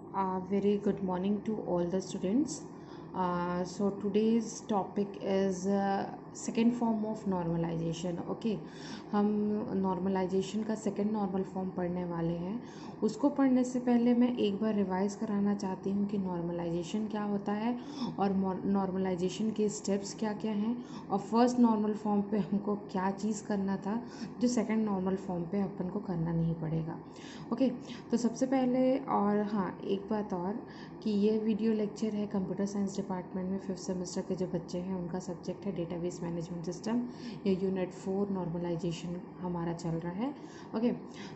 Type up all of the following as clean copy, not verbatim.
Very good morning to all the students. So today's topic is second form of normalization. Okay, हम normalization का second normal form पढ़ने वाले हैं. उसको पढ़ने से पहले मैं एक बार रिवाइज कराना चाहती हूँ कि normalization क्या होता है और normalization के steps क्या क्या हैं और फर्स्ट नॉर्मल फॉर्म पे हमको क्या चीज़ करना था जो सेकंड नॉर्मल फॉर्म पे अपन को करना नहीं पड़ेगा. ओके, तो सबसे पहले और हाँ एक बात और कि ये वीडियो लेक्चर है कंप्यूटर साइंस डिपार्टमेंट में 5th सेमेस्टर के जो बच्चे हैं उनका सब्जेक्ट है डेटाबेस मैनेजमेंट सिस्टम. ये यूनिट 4 नॉर्मलाइजेशन हमारा चल रहा है. ओके,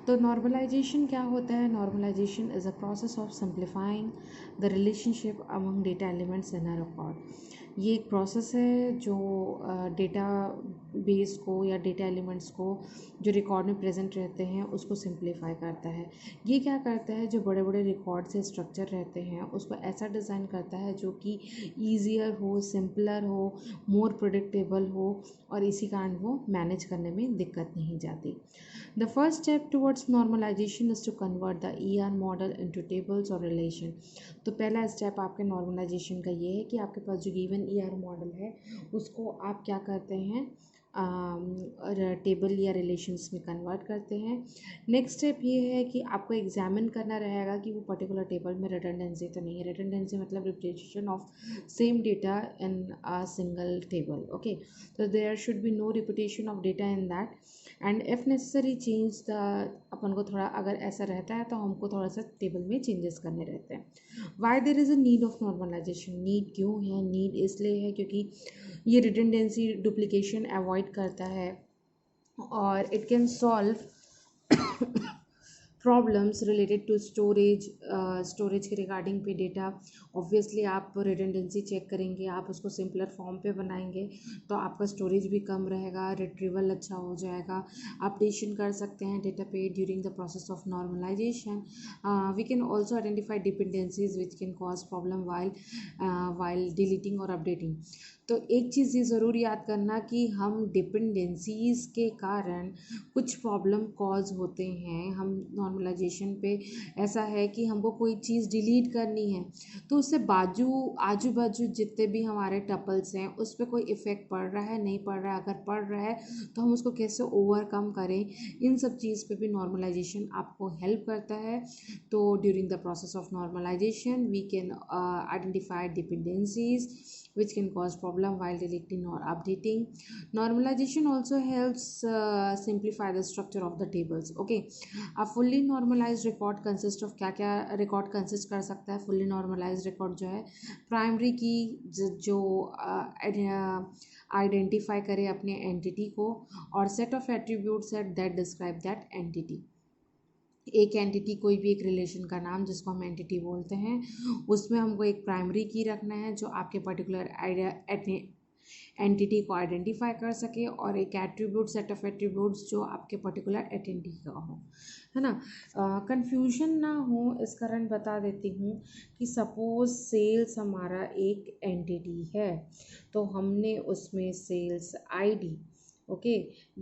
तो नॉर्मलाइजेशन क्या होता है? Normalisation is a process of simplifying the relationship among data elements in a record. ये एक प्रोसेस है जो डेटा बेस को या डेटा एलिमेंट्स को जो रिकॉर्ड में प्रेजेंट रहते हैं उसको सिंप्लीफाई करता है. ये क्या करता है, जो बड़े बड़े रिकॉर्ड से स्ट्रक्चर रहते हैं उसको ऐसा डिज़ाइन करता है जो कि ईजियर हो, सिंपलर हो, मोर प्रोडिक्टेबल हो और इसी कारण वो मैनेज करने में दिक्कत नहीं जाती. The first step towards normalisation is to convert the ER model into tables और रिलेशन. तो पहला स्टेप आपके नॉर्मलाइजेशन का ये है कि आपके पास जो गिवन ER मॉडल है उसको आप क्या करते हैं, टेबल या रिलेशंस में कन्वर्ट करते हैं. नेक्स्ट स्टेप ये है कि आपको एग्जामिन करना रहेगा कि वो पर्टिकुलर टेबल में रिडंडेंसी तो नहीं है. रिडंडेंसी मतलब repetition of same data in a single table. Okay, तो there should be no repetition of data in that and if necessary change the, अपन को थोड़ा अगर ऐसा रहता है तो हमको थोड़ा सा टेबल में चेंजेस करने रहते हैं. Why there is a need of normalisation? Need क्यों है? नीड इसलिए है क्योंकि ये रिडंडेंसी डुप्लीकेशन अवॉइड करता है और it can solve problems related to storage के रिगार्डिंग पे डेटा. ऑब्वियसली आप रिडंडेंसी चेक करेंगे, आप उसको सिंपलर फॉर्म पे बनाएंगे तो आपका स्टोरेज भी कम रहेगा, रिट्रीवल अच्छा हो जाएगा, अपडेशन कर सकते हैं डेटा पे during the process of normalisation. We can also identify dependencies which can cause problem while deleting और अपडेटिंग. तो एक चीज़ ये ज़रूर याद करना कि हम डिपेंडेंसीज़ के कारण कुछ प्रॉब्लम कॉज होते हैं. हम नॉर्मलाइजेशन पे ऐसा है कि हमको कोई चीज़ डिलीट करनी है तो उससे आजू बाजू जितने भी हमारे टपल्स हैं उस पर कोई इफ़ेक्ट पड़ रहा है, नहीं पड़ रहा है, अगर पड़ रहा है तो हम उसको कैसे ओवरकम करें, इन सब चीज़ पे भी नॉर्मलाइजेशन आपको हेल्प करता है. तो during the process of normalisation we can identify dependencies which can cause problem while deleting or updating. Normalization also helps simplify the structure of the tables. Okay, a fully normalized record consists of क्या क्या record consist कर सकता है. fully normalized record जो है primary की जो identify करे अपने एंटिटी को और सेट ऑफ एट्रीब्यूट्स है दैट डिस्क्राइब दैट एंटिटी. एक एंटिटी, कोई भी एक रिलेशन का नाम जिसको हम एंटिटी बोलते हैं, उसमें हमको एक प्राइमरी की रखना है जो आपके पर्टिकुलर एंटिटी को आइडेंटिफाई कर सके और एक एट्रीब्यूट, सेट ऑफ एट्रीब्यूट्स जो आपके पर्टिकुलर एंटिटी का हो, है ना. कंफ्यूजन ना हो इस कारण बता देती हूँ कि सपोज सेल्स हमारा एक एंटिटी है तो हमने उसमें सेल्स आईडी, ओके,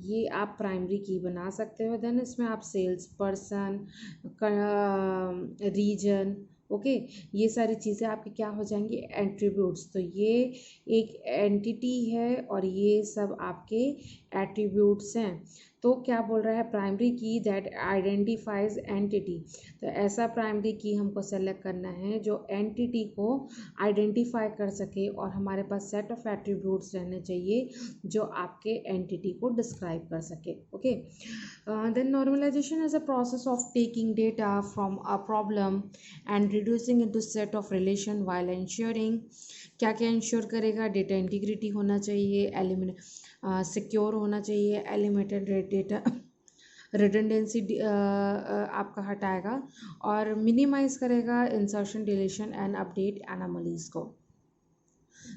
ये आप प्राइमरी की बना सकते हो. देन इसमें आप सेल्स पर्सन, रीजन, ओके, ये सारी चीज़ें आपकी क्या हो जाएंगी, एट्रीब्यूट्स. तो ये एक एंटिटी है और ये सब आपके एट्रीब्यूट्स हैं. तो क्या बोल रहा है, प्राइमरी की दैट आइडेंटिफाइज एंटिटी. तो ऐसा प्राइमरी की हमको सेलेक्ट करना है जो एंटिटी को आइडेंटिफाई कर सके और हमारे पास सेट ऑफ एट्रीब्यूट्स रहने चाहिए जो आपके एंटिटी को डिस्क्राइब कर सके. Okay, then normalisation is a process of taking data from a problem and reducing into set of relation while ensuring. क्या क्या इंश्योर करेगा, डेटा इंटीग्रिटी होना चाहिए, सिक्योर होना चाहिए, एलिमिनेटेड डेटा रिडंडेंसी आपका हटाएगा और मिनिमाइज करेगा insertion, deletion and update anomalies को.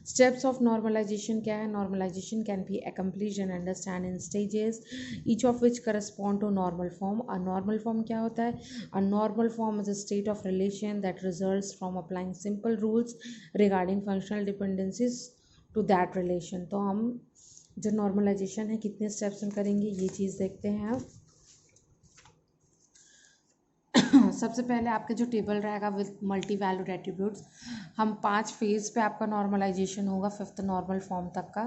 Steps of normalization क्या है? Normalization can be accomplished and understand in stages, each of which correspond to normal form. A normal form क्या होता है? A normal form is a state of relation that results from applying simple rules regarding functional dependencies to that relation. तो हम जो normalization है कितने steps में करेंगे ये चीज़ देखते हैं. सबसे पहले आपका जो टेबल रहेगा विद मल्टी वैल्यूड एट्रीब्यूट्स, हम 5 फेज पे आपका नॉर्मलाइजेशन होगा 5th नॉर्मल फॉर्म तक का।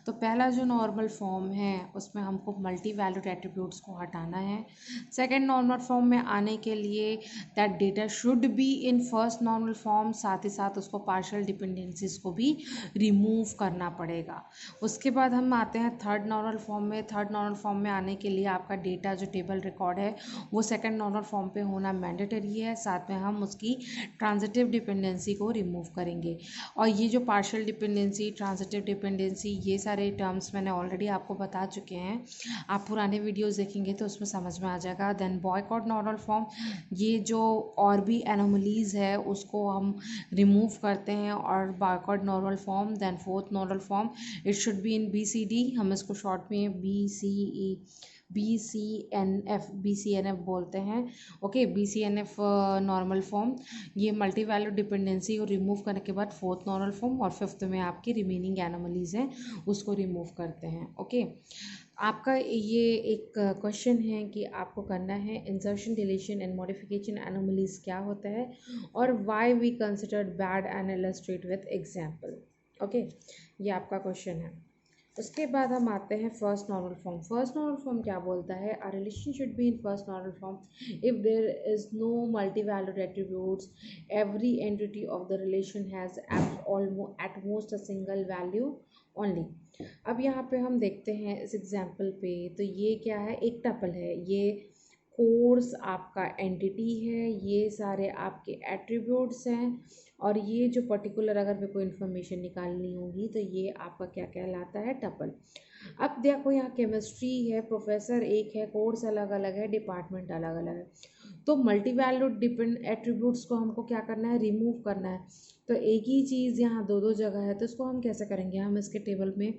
तो पहला जो नॉर्मल फॉर्म है उसमें हमको मल्टी वैल्यूड एट्रीब्यूट्स को हटाना है। सेकेंड नॉर्मल फॉर्म में आने के लिए that data should be in first normal form, साथ ही साथ उसको पार्शियल डिपेंडेंसीज को भी रिमूव करना पड़ेगा। उसके बाद हम आते हैं थर्ड नॉर्मल फॉर्म में। थर्ड नॉर्मल फॉर्म में आने के लिए आपका डेटा जो टेबल रिकॉर्ड है वो सेकंड नॉर्मल फॉर्म पे होना मैंडेटरी है, साथ में हम उसकी ट्रांजिटिव डिपेंडेंसी को रिमूव करेंगे। और ये जो पार्शियल डिपेंडेंसी, ट्रांजिटिव डिपेंडेंसी, ये सारे टर्म्स मैंने ऑलरेडी आपको बता चुके हैं, आप पुराने वीडियोस देखेंगे तो उसमें समझ में आ जाएगा। देन बॉयकॉट नॉर्मल फॉर्म, ये जो और भी एनोमलीज है उसको हम रिमूव करते हैं, और Boyce Codd normal form. Then fourth normal form, it should be in BCD, हम इसको शॉर्ट में BCNF बोलते हैं। ओके, BCNF नॉर्मल फॉर्म, ये मल्टी वैल्यूड डिपेंडेंसी को रिमूव करने के बाद फोर्थ नॉर्मल फॉर्म, और फिफ्थ में आपकी रिमेनिंग एनोमलीज हैं उसको रिमूव करते हैं। ओके, आपका ये एक क्वेश्चन है कि आपको करना है insertion, deletion and modification anomalies क्या होता है और why we considered bad and illustrate with example. Okay, ये आपका क्वेश्चन है। उसके बाद हम आते हैं first normal form. First normal form क्या बोलता है, a relation should be in first normal form if there is no multi valued attributes, every entity of the relation has at most a single value only. अब यहाँ पे हम देखते हैं इस एग्जाम्पल पे, तो ये क्या है, एक टपल है, ये कोर्स आपका एंटिटी है, ये सारे आपके एट्रीब्यूट्स हैं, और ये जो पर्टिकुलर अगर मेरे को इन्फॉर्मेशन निकालनी होगी तो ये आपका क्या कहलाता है, टपल। अब देखो यहाँ केमिस्ट्री है, प्रोफेसर एक है, कोर्स अलग अलग है, डिपार्टमेंट अलग अलग है, तो मल्टी वैल्यूड डिपेंड एट्रीब्यूट्स को हमको क्या करना है, रिमूव करना है। तो एक ही चीज़ यहाँ दो दो जगह है, तो इसको हम कैसे करेंगे, हम इसके टेबल में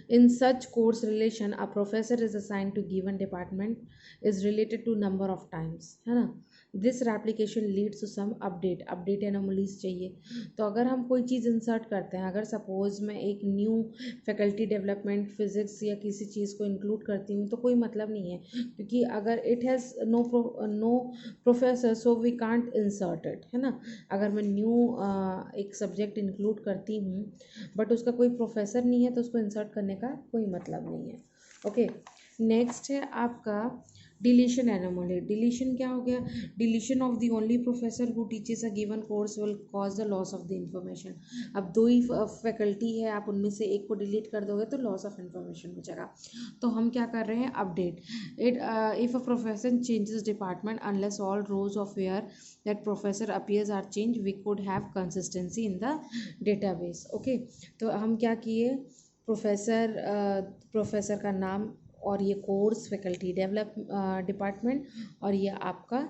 in such course relation a professor is assigned to given department is related to number of times, है ना। This replication leads to some update anomalies चाहिए। तो अगर हम कोई चीज़ इंसर्ट करते हैं, अगर सपोज मैं एक न्यू फैकल्टी डेवलपमेंट फिजिक्स या किसी चीज़ को इंक्लूड करती हूँ तो कोई मतलब नहीं है, क्योंकि अगर it has no professor so we can't insert it, है ना। अगर मैं न्यू एक सब्जेक्ट इंक्लूड करती हूँ बट उसका कोई प्रोफेसर नहीं है तो उसको इंसर्ट करने का कोई मतलब नहीं है। ओके, नेक्स्ट है आपका डिलीशन एनोमली। डिलीशन क्या हो गया, deletion of the only professor who teaches a given course will cause the loss of the information. अब दो ही फैकल्टी है, आप उनमें से एक को डिलीट कर दोगे तो लॉस ऑफ इंफॉर्मेशन हो जाएगा। तो हम क्या कर रहे हैं, update it if a professor changes department unless all rows of where that professor appears are changed, we could have consistency in the database. Okay, तो हम क्या किए, प्रोफेसर का नाम और ये कोर्स फैकल्टी डेवलप डिपार्टमेंट और ये आपका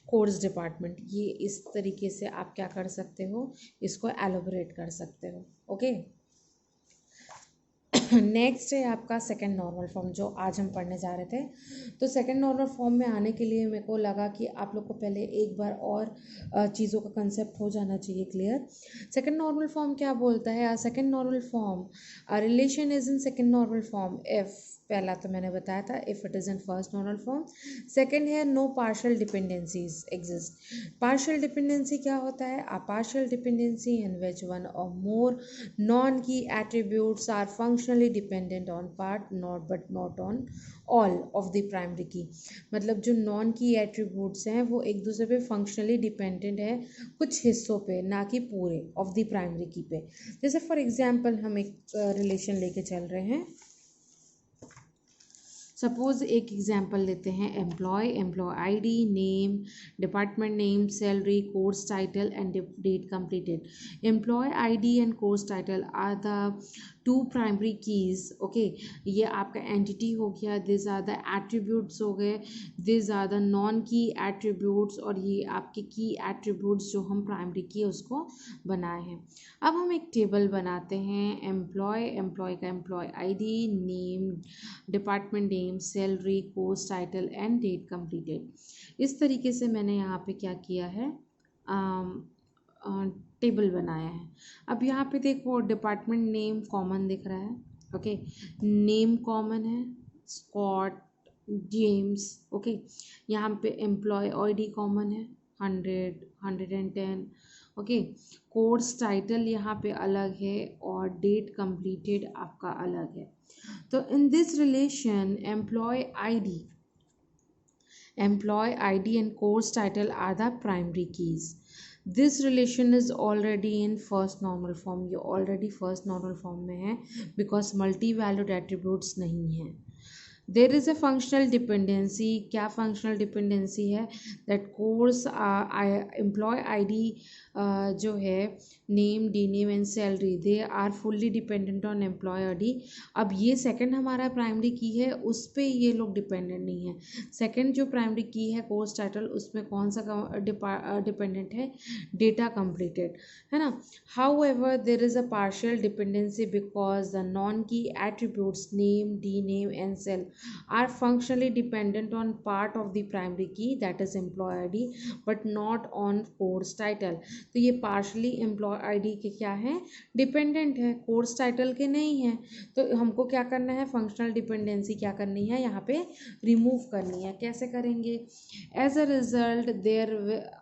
कोर्स डिपार्टमेंट, ये इस तरीके से आप क्या कर सकते हो, इसको एलोबरेट कर सकते हो। ओके, नेक्स्ट है आपका सेकंड नॉर्मल फॉर्म, जो आज हम पढ़ने जा रहे थे। तो सेकंड नॉर्मल फॉर्म में आने के लिए मेरे को लगा कि आप लोग को पहले एक बार और चीज़ों का कंसेप्ट हो जाना चाहिए क्लियर। सेकंड नॉर्मल फॉर्म क्या बोलता है, second normal form, relation is in second normal form if, पहला तो मैंने बताया था if it is in first normal form. Second है no partial dependencies exist. Partial dependency क्या होता है, a partial dependency in which one और more non key attributes are functionally dependent on part not but not on all of the primary key. मतलब जो non key attributes हैं वो एक दूसरे पे फंक्शनली डिपेंडेंट है कुछ हिस्सों पे, ना कि पूरे ऑफ द प्राइमरी की पे। जैसे फॉर एग्जांपल हम एक रिलेशन लेके चल रहे हैं, सपोज एक एग्जांपल लेते हैं, employee ID, name, department name, salary, course title and date completed. Employee ID and course title are the two primary keys. Okay, ये आपका एंटिटी हो गया, दिस आर द एट्रीब्यूट्स हो गए, this are the non key attributes, और ये आपके की एट्रीब्यूट्स जो हम प्राइमरी की उसको बनाए हैं। अब हम एक टेबल बनाते हैं, एम्प्लॉय का employee ID, name, department name, salary, course title and date completed. इस तरीके से मैंने यहाँ पे क्या किया है, टेबल बनाया है। अब यहाँ पे देखो डिपार्टमेंट नेम कॉमन दिख रहा है, ओके, नेम कॉमन है, स्कॉट जेम्स। ओके, यहाँ पे एम्प्लॉय आईडी कॉमन है 100, 110। ओके, कोर्स टाइटल यहाँ पे अलग है और डेट कंप्लीटेड आपका अलग है। तो in this relation employee ID and course title are the primary keys. This relation is already in first normal form. ये already first normal form में है because multi valued attributes नहीं है। There is a functional dependency. क्या functional dependency है? That course employee ID जो है, name, D name and salary, they are fully dependent on employee ID. अब ये सेकंड हमारा प्राइमरी की है, उस पर ये लोग डिपेंडेंट नहीं है। सेकंड जो प्राइमरी की है कोर्स टाइटल, उसमें कौन सा डिपेंडेंट है? डेटा कंप्लीटेड, है ना। However there is a partial dependency because the non key attributes name, D name and sale are functionally dependent on part of the primary key, that is employee id, but not on course title। तो ये partially employee id के क्या है? Dependent है, course title के नहीं है। तो हमको क्या करना है? फंक्शनल डिपेंडेंसी क्या करनी है? यहाँ पे रिमूव करनी है। कैसे करेंगे? एज अ रिजल्ट देयर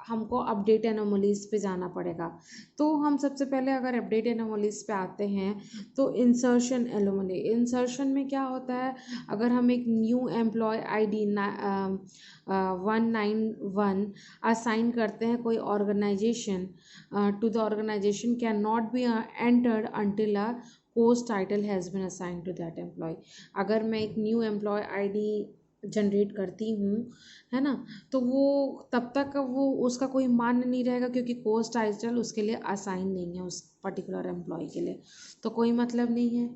हमको अपडेट एनोमलीज पे जाना पड़ेगा। तो हम सबसे पहले अगर अपडेट एनोमलीज पे आते हैं तो इंसर्शन एनोमली, इंसर्शन में क्या होता है? अगर हम एक न्यू एम्प्लॉय आईडी 191 असाइन करते हैं कोई organisation to the organisation can not be entered until a course title has been assign to that employee. अगर मैं एक न्यू एम्प्लॉय आईडी जनरेट करती हूँ, है ना, तो वो तब तक वो उसका कोई मान नहीं रहेगा क्योंकि कोर्स टाइटल उसके लिए असाइन नहीं है उस पर्टिकुलर एम्प्लॉय के लिए, तो कोई मतलब नहीं है।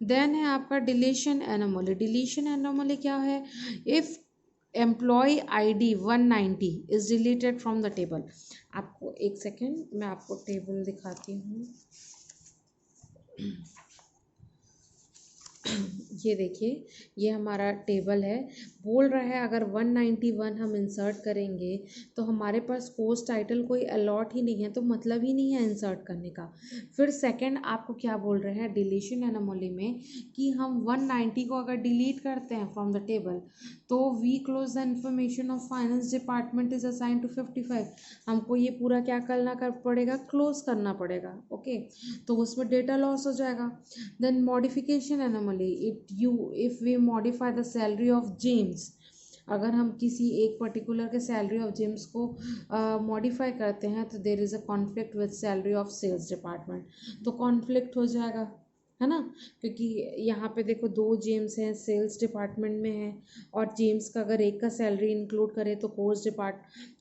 देन है आपका डिलीशन एनोमली। डिलीशन एनोमली क्या है? If employee ID 190 is deleted from the table. आपको एक सेकेंड, मैं आपको टेबल दिखाती हूँ। ये देखिए, ये हमारा टेबल है। बोल रहा है अगर 191 हम इंसर्ट करेंगे तो हमारे पास कोर्स टाइटल कोई अलॉट ही नहीं है, तो मतलब ही नहीं है इंसर्ट करने का। फिर सेकंड आपको क्या बोल रहे हैं डिलीशन एनोमली में कि हम 190 को अगर डिलीट करते हैं फ्रॉम द टेबल तो we close the information of finance department is assign to 55। हमको ये पूरा क्या करना पड़ेगा? क्लोज करना पड़ेगा। ओके, तो उसमें डेटा लॉस हो जाएगा। then modification anomaly, if we modify the salary of James, अगर हम किसी एक पर्टिकुलर के सैलरी ऑफ जेम्स को मॉडिफाई करते हैं तो there is a conflict with salary of sales department, तो कॉन्फ्लिक्ट हो जाएगा, है ना। क्योंकि यहाँ पे देखो दो जेम्स हैं, सेल्स डिपार्टमेंट में है, और जेम्स का अगर एक का सैलरी इंक्लूड करे तो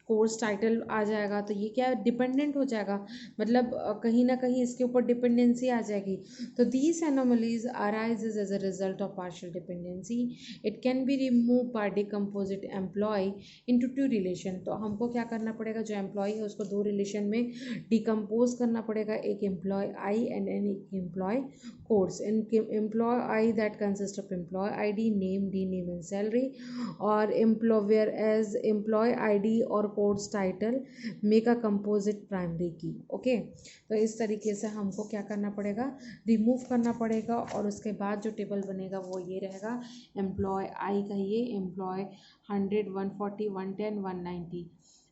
कोर्स टाइटल आ जाएगा, तो ये क्या डिपेंडेंट हो जाएगा, मतलब कहीं ना कहीं इसके ऊपर डिपेंडेंसी आ जाएगी। तो these anomalies arises as a result of partial dependency. It can be remove by decomposing employ into two relation. तो हमको क्या करना पड़ेगा? जो एम्प्लॉय है उसको दो रिलेशन में डिकम्पोज करना पड़ेगा, एक एम्प्लॉय आई एंड एक employ course in employee I that consists of employee ID, name, D name and salary, or employer as employee ID और course title make a composite primary key। Okay, तो इस तरीके से हमको क्या करना पड़ेगा? रिमूव करना पड़ेगा, और उसके बाद जो टेबल बनेगा वो ये रहेगा। एम्प्लॉय आई का ये एम्प्लॉय 100, 140, 110, 190,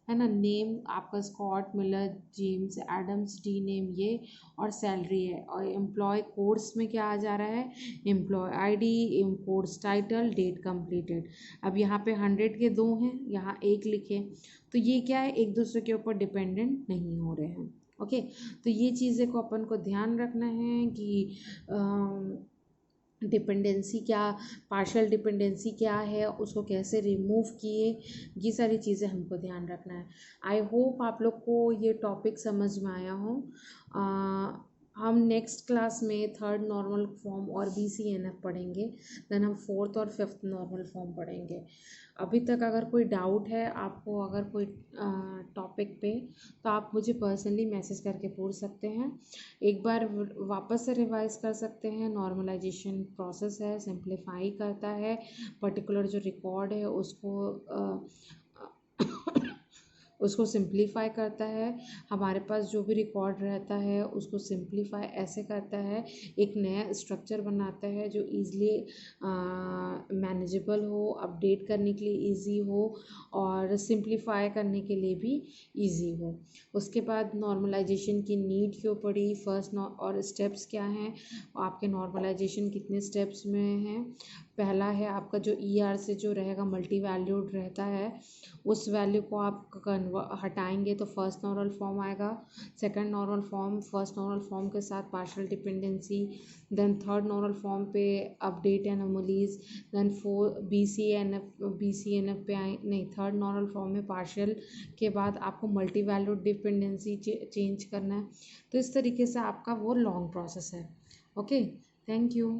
है ना। नेम आपका Scott, Miller, James, Adams, D name ये, और सैलरी है। और एम्प्लॉय कोर्स में क्या आ जा रहा है? Employee ID, course title, date completed. अब यहाँ पे 100 के दो हैं, यहाँ एक लिखे, तो ये क्या है? एक दूसरे के ऊपर डिपेंडेंट नहीं हो रहे हैं। ओके, तो ये चीज़ें को अपन को ध्यान रखना है कि डिपेंडेंसी क्या, पार्शियल डिपेंडेंसी क्या है, उसको कैसे रिमूव किए, ये सारी चीज़ें हमको ध्यान रखना है। आई होप आप लोग को ये टॉपिक समझ में आया हो। हम नेक्स्ट क्लास में थर्ड नॉर्मल फॉर्म और BCNF पढ़ेंगे, देन हम फोर्थ और फिफ्थ नॉर्मल फॉर्म पढ़ेंगे। अभी तक अगर कोई डाउट है आपको, अगर कोई टॉपिक पे, तो आप मुझे पर्सनली मैसेज करके पूछ सकते हैं। एक बार वापस से रिवाइज कर सकते हैं। नॉर्मलाइजेशन प्रोसेस है, सिंप्लीफाई करता है पर्टिकुलर जो रिकॉर्ड है उसको उसको सिंप्लीफाई करता है, हमारे पास जो भी रिकॉर्ड रहता है उसको सिंप्लीफाई ऐसे करता है, एक नया स्ट्रक्चर बनाता है जो ईज़िली मैनेजेबल हो, अपडेट करने के लिए इजी हो और सिंप्लीफाई करने के लिए भी इजी हो। उसके बाद नॉर्मलाइजेशन की नीड क्यों पड़ी, फर्स्ट और स्टेप्स क्या हैं, आपके नॉर्मलाइजेशन कितने स्टेप्स में हैं। पहला है आपका जो ER से जो रहेगा मल्टी वैल्यूड रहता है, उस वैल्यू को आप हटाएंगे तो फर्स्ट नॉर्मल फॉर्म आएगा, second normal form first normal form के साथ partial dependency, then third normal form पे अपडेट एनोमलीज, देन BCNF पे आए, नहीं थर्ड नॉर्मल फॉर्म में पार्शियल के बाद आपको मल्टी वैल्यूड डिपेंडेंसी चेंज करना है। तो इस तरीके से आपका वो लॉन्ग प्रोसेस है। Okay, thank you.